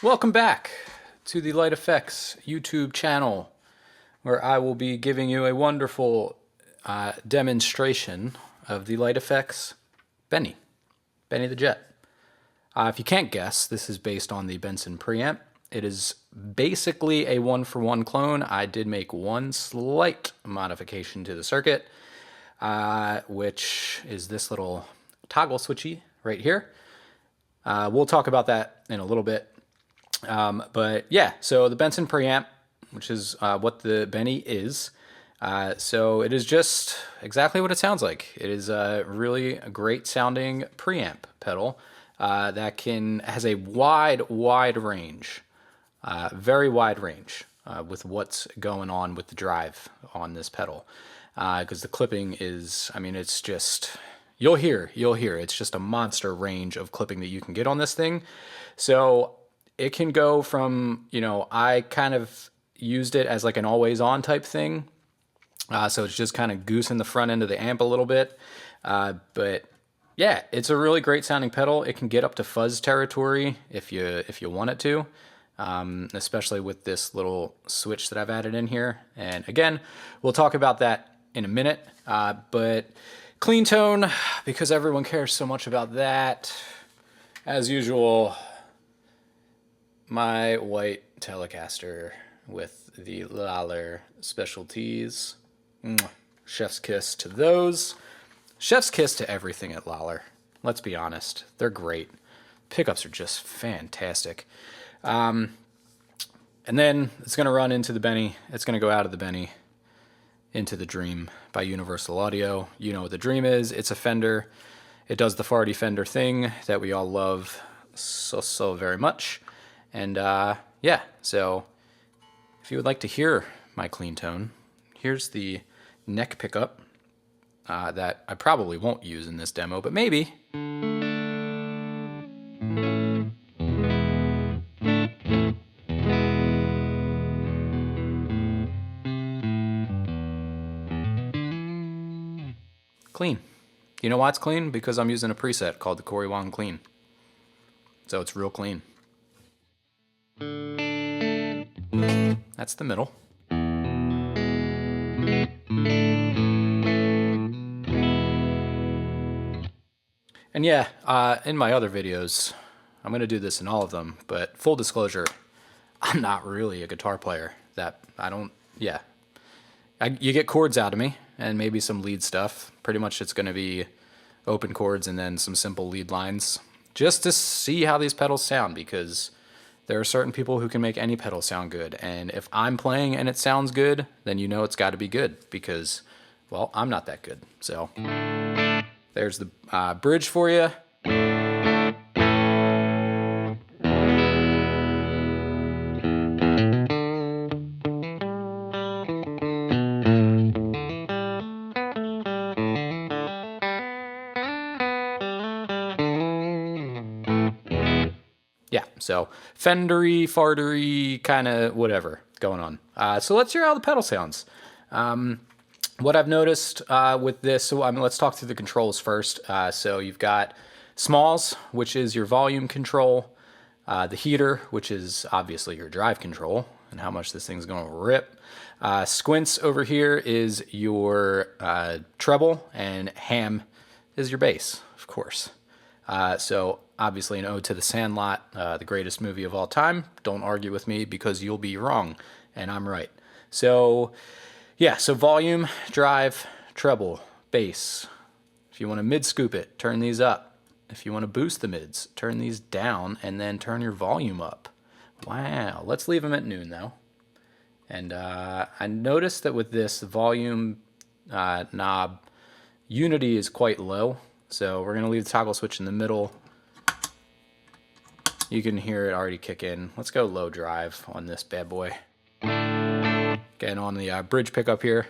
Welcome back to the Lytt Effects YouTube channel, where I will be giving you a wonderful demonstration of the Lytt Effects Benny the Jet. If you can't guess, this is based on the Benson Preamp. It is basically a one-for-one clone. I did make one slight modification to the circuit, which is this little toggle switchy right here. We'll talk about that in a little bit. But yeah, so the Benson Preamp, which is what the Benny is. So it is just exactly what it sounds like. It is a really great sounding preamp pedal that has a wide range, very wide range with what's going on with the drive on this pedal. Because the clipping is, I mean, it's just, you'll hear, it's just a monster range of clipping that you can get on this thing. So it can go from, I kind of used it as like an always on type thing. So it's just kind of goosing the front end of the amp a little bit. But yeah, it's a really great sounding pedal. It can get up to fuzz territory if you want it to, especially with this little switch that I've added in here. And again, we'll talk about that in a minute. But clean tone, because everyone cares so much about that. As usual, my white Telecaster with the Lytt specialties. Chef's kiss to those. Chef's kiss to everything at Lytt. Let's be honest. They're great. Pickups are just fantastic. And then it's going to run into the Benny. It's going to go out of the Benny into the Dream by Universal Audio. You know what the Dream is. It's a Fender. It does the farty Fender thing that we all love so very much. And yeah, so if you would like to hear my clean tone, here's the neck pickup that I probably won't use in this demo, but maybe. Clean. You know why it's clean? Because I'm using a preset called the Corey Wong Clean. So it's real clean. That's the middle. And yeah, in my other videos, I'm going to do this in all of them, but full disclosure, I'm not really a guitar player. You get chords out of me, and maybe some lead stuff. Pretty much it's going to be open chords and then some simple lead lines, just to see how these pedals sound, because there are certain people who can make any pedal sound good, and if I'm playing and it sounds good, then you know it's got to be good, because, well, I'm not that good. So there's the bridge for you. Yeah, so Fendery, fartery, kind of whatever going on. So let's hear how the pedal sounds. What I've noticed with this, so let's talk through the controls first. So you've got smalls, which is your volume control, the heater, which is obviously your drive control and how much this thing's going to rip. Squints over here is your treble, and ham is your bass, of course. So obviously an ode to The Sandlot, the greatest movie of all time. Don't argue with me, because you'll be wrong, and I'm right. So yeah, so volume, drive, treble, bass. If you want to mid-scoop it, turn these up. If you want to boost the mids, turn these down, and then turn your volume up. Wow, let's leave them at noon, though. And I noticed that with this volume knob, unity is quite low. So we're going to leave the toggle switch in the middle. You can hear it already kick in. Let's go low drive on this bad boy. Getting on the bridge pickup here.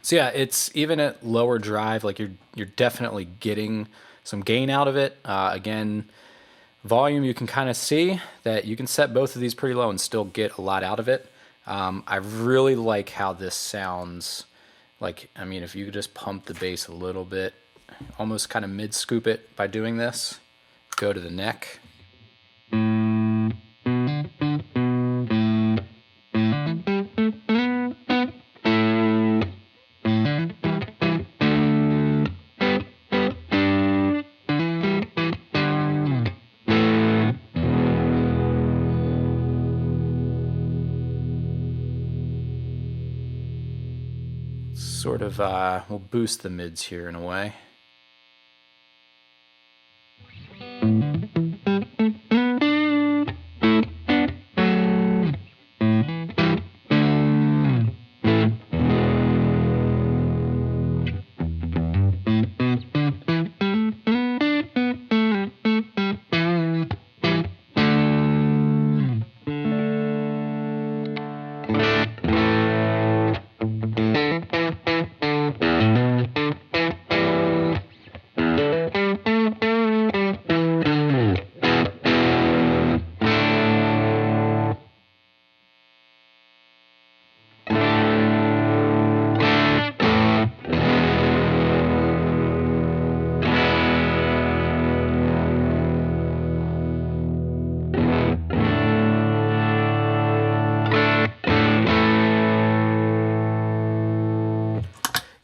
So yeah, it's even at lower drive, like you're definitely getting some gain out of it. Again, volume, you can kind of see that you can set both of these pretty low and still get a lot out of it. I really like how this sounds. Like, I mean, if you could just pump the bass a little bit, almost kind of mid-scoop it by doing this, go to the neck. Sort of, we'll boost the mids here in a way.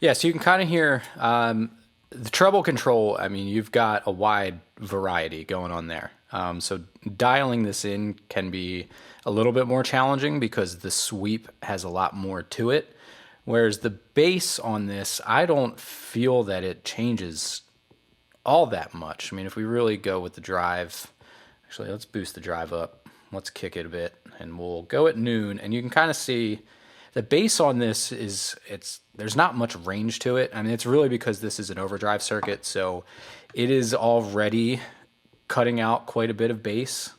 Yeah, so you can kind of hear the treble control. I mean, you've got a wide variety going on there. So dialing this in can be a little bit more challenging because the sweep has a lot more to it. Whereas the bass on this, I don't feel that it changes all that much. I mean, if we really go with the drive, actually, let's boost the drive up. Let's kick it a bit, and we'll go at noon, and you can kind of see the bass on this there's not much range to it. I mean, it's really because this is an overdrive circuit, so it is already cutting out quite a bit of bass.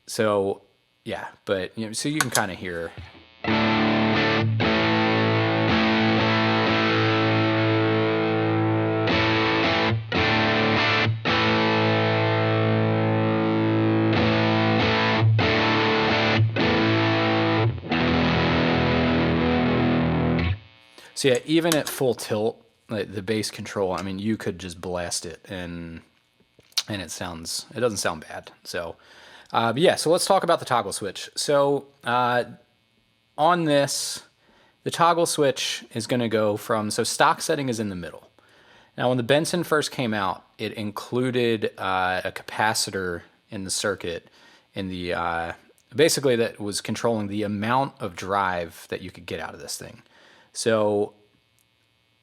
So yeah, but so you can kind of hear. So yeah, even at full tilt, like the bass control, I mean, you could just blast it and it doesn't sound bad. So yeah, so let's talk about the toggle switch. So on this, the toggle switch is going to go from, so stock setting is in the middle. Now when the Benson first came out, it included a capacitor in the circuit in the, basically that was controlling the amount of drive that you could get out of this thing. So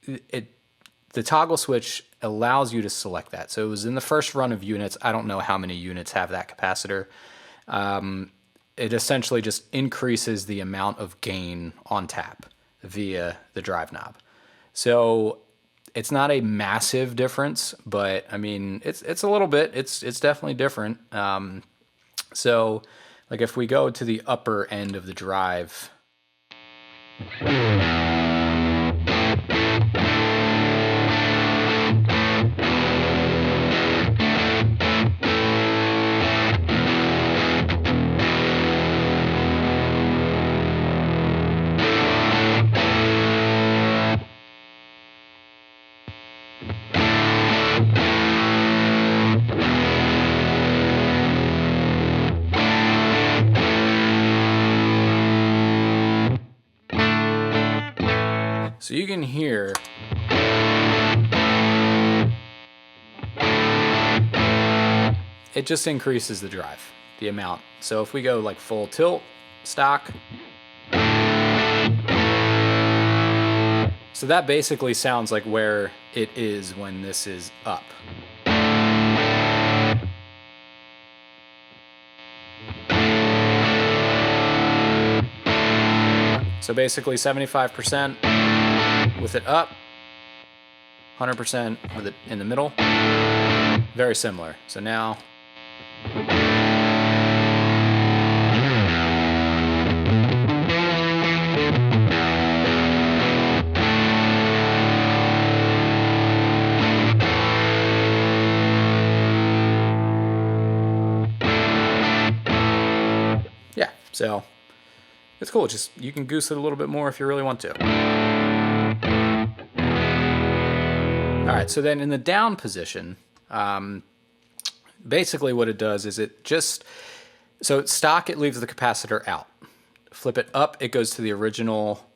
the toggle switch allows you to select that. So it was in the first run of units. I don't know how many units have that capacitor. It essentially just increases the amount of gain on tap via the drive knob. So it's not a massive difference, but I mean, it's a little bit, it's definitely different. So like if we go to the upper end of the drive, so you can hear it just increases the drive, the amount. So if we go like full tilt, stock, so that basically sounds like where it is when this is up. So basically 75% with it up, 100% with it in the middle. Very similar. So now So it's cool. Just you can goose it a little bit more if you really want to. All right, so then in the down position, basically what it does is it just, so stock, it leaves the capacitor out. Flip it up, it goes to the original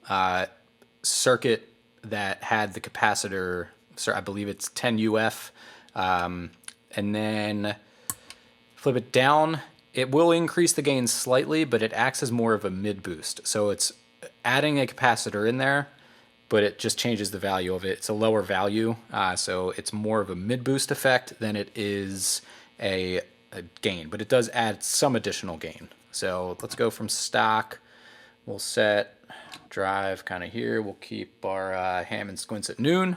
circuit that had the capacitor, so I believe it's 10 UF, and then flip it down, it will increase the gain slightly, but it acts as more of a mid boost. So it's adding a capacitor in there, but it just changes the value of it. It's a lower value, so it's more of a mid boost effect than it is a gain, but it does add some additional gain. So let's go from stock. We'll set drive kind of here. We'll keep our ham and squints at noon.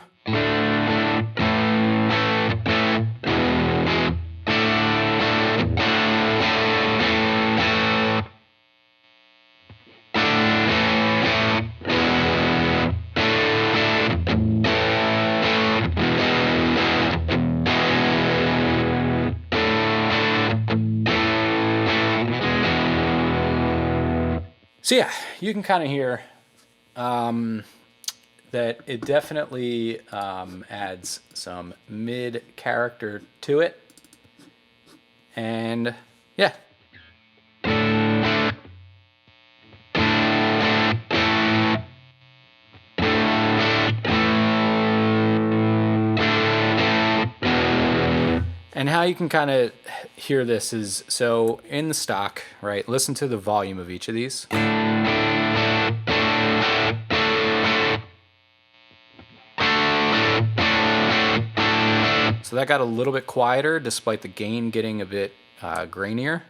So yeah, you can kind of hear that it definitely adds some mid character to it. And yeah. And how you can kind of hear this is, so in the stock, right, listen to the volume of each of these. So that got a little bit quieter despite the gain getting a bit grainier.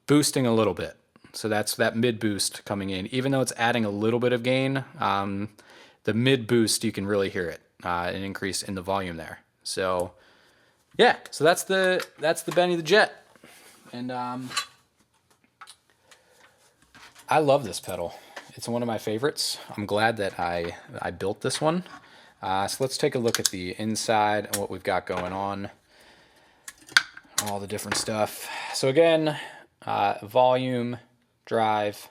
Boosting a little bit. So that's that mid boost coming in. Even though it's adding a little bit of gain, the mid boost, you can really hear it, an increase in the volume there. So yeah, so that's the Benny the Jet. And I love this pedal. It's one of my favorites. I'm glad that I built this one. So let's take a look at the inside and what we've got going on. All the different stuff. So again, volume, drive,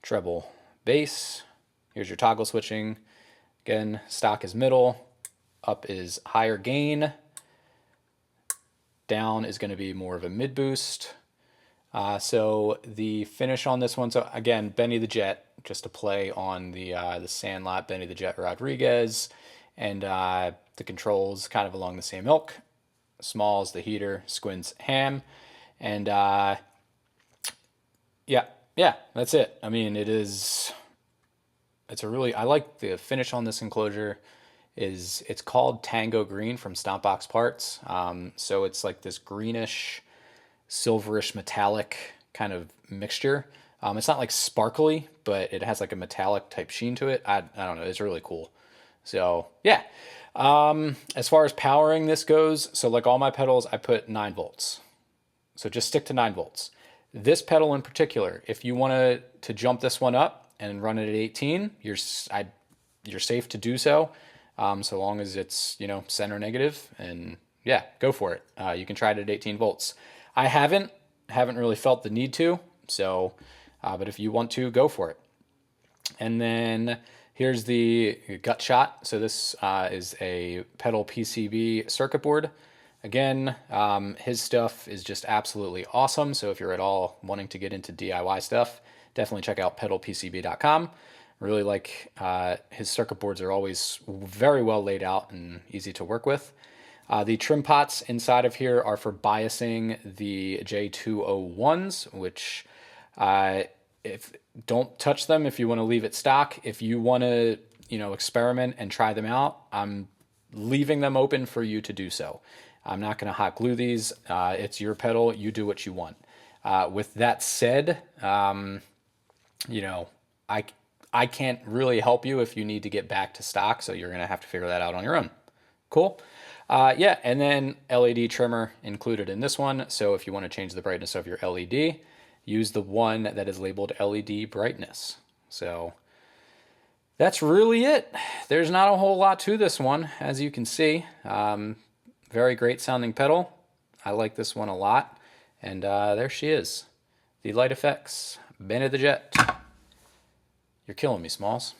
treble, bass. Here's your toggle switching. Again, stock is middle, up is higher gain, down is going to be more of a mid boost. So the finish on this one, so again, Benny the Jet, just to play on the Sandlot Benny the Jet Rodriguez, and the controls kind of along the same ilk. Smalls, the heater, squints, ham, and yeah, that's it. I mean, it's a really, I like the finish on this enclosure. It's called Tango Green from Stompbox Parts. So it's like this greenish, silverish, metallic kind of mixture. It's not like sparkly, but it has like a metallic type sheen to it. I don't know. It's really cool. So yeah. As far as powering this goes, so like all my pedals, I put 9 volts. So just stick to 9 volts. This pedal in particular, if you want to jump this one up and run it at 18, you're safe to do so. So long as it's, you know, center negative, and yeah, go for it. You can try it at 18 volts. I haven't really felt the need to, so, but if you want to, go for it. And then here's the gut shot. So this is a pedal PCB circuit board. Again, his stuff is just absolutely awesome. So if you're at all wanting to get into DIY stuff, definitely check out pedalpcb.com. Really like his circuit boards are always very well laid out and easy to work with. The trim pots inside of here are for biasing the J201s, which don't touch them if you want to leave it stock. If you want to, you know, experiment and try them out, I'm leaving them open for you to do so. I'm not going to hot glue these. It's your pedal. You do what you want. With that said, you know, I can't really help you if you need to get back to stock, so you're going to have to figure that out on your own. Cool. Yeah, and then LED trimmer included in this one. So if you want to change the brightness of your LED, use the one that is labeled LED brightness. So That's really it. There's not a whole lot to this one, as you can see. Very great sounding pedal. I like this one a lot. And there she is. The Lytt Effects Benny the Jet. You're killing me, Smalls.